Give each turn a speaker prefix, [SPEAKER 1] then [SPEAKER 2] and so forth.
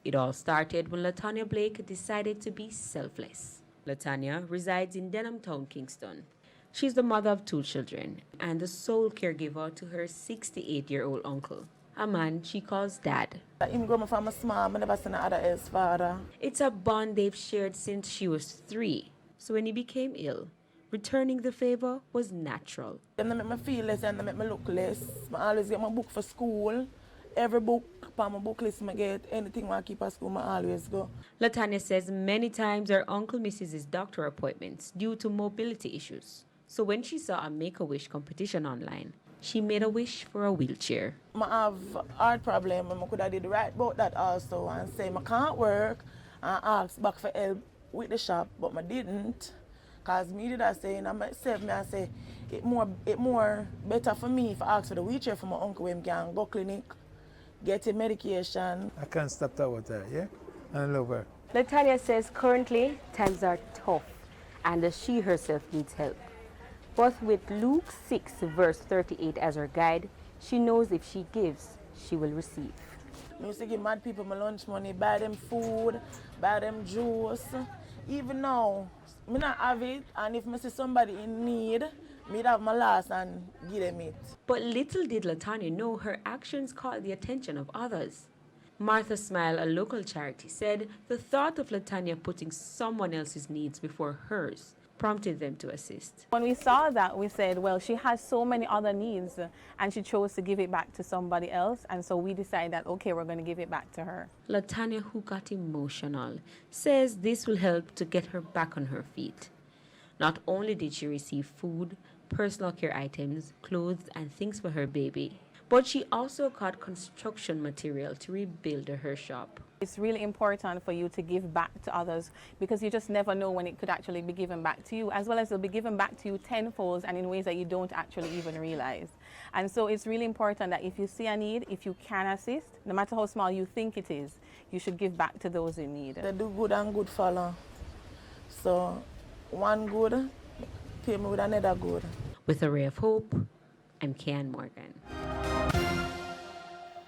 [SPEAKER 1] It all started when Latanya Blake decided to be selfless. Latanya resides in Denhamtown, Kingston. She's the mother of two children and the sole caregiver to her 68-year-old uncle, a man she calls Dad.
[SPEAKER 2] Him grow me from small, I never seen no other else father.
[SPEAKER 1] It's a bond they've shared since she was 3, so when he became ill, returning the favor was natural.
[SPEAKER 2] Them they make me feel less and they make me look less. I always get my book for school. Every book on my book list I get, anything I keep at school, I always go.
[SPEAKER 1] Latanya says many times her uncle misses his doctor appointments due to mobility issues. So when she saw a Make-A-Wish competition online, she made a wish for a wheelchair.
[SPEAKER 2] I have heart problem and I could have did right about that also and say I can't work and ask back for help with the shop, but I didn't. Because me did I say in myself, I say it more better for me if I ask for the wheelchair for my uncle when he can go clinic, get him medication.
[SPEAKER 3] I can't stop that with her, yeah? And I love her.
[SPEAKER 4] Latanya says currently times are tough and she herself needs help. But with Luke 6 verse 38 as her guide, she knows if she gives, she will receive.
[SPEAKER 2] I used to give mad people my lunch money, buy them food, buy them juice. Even now, I not have it, and if I see somebody in need, I have my last and give them it.
[SPEAKER 1] But little did Latanya know her actions caught the attention of others. Martha Smile, a local charity, said the thought of Latanya putting someone else's needs before hers prompted them to assist.
[SPEAKER 5] When we saw that, we said, well, she has so many other needs and she chose to give it back to somebody else. And so we decided that, okay, we're going to give it back to her.
[SPEAKER 1] Latanya, who got emotional, says this will help to get her back on her feet. Not only did she receive food, personal care items, clothes, and things for her baby, but she also got construction material to rebuild her shop.
[SPEAKER 5] It's really important for you to give back to others because you just never know when it could actually be given back to you, as well as it'll be given back to you tenfold and in ways that you don't actually even realize. And so it's really important that if you see a need, if you can assist, no matter how small you think it is, you should give back to those in need.
[SPEAKER 2] They do good and good follow. So one good, pay me with another good.
[SPEAKER 1] With a ray of hope, I'm Kian Morgan.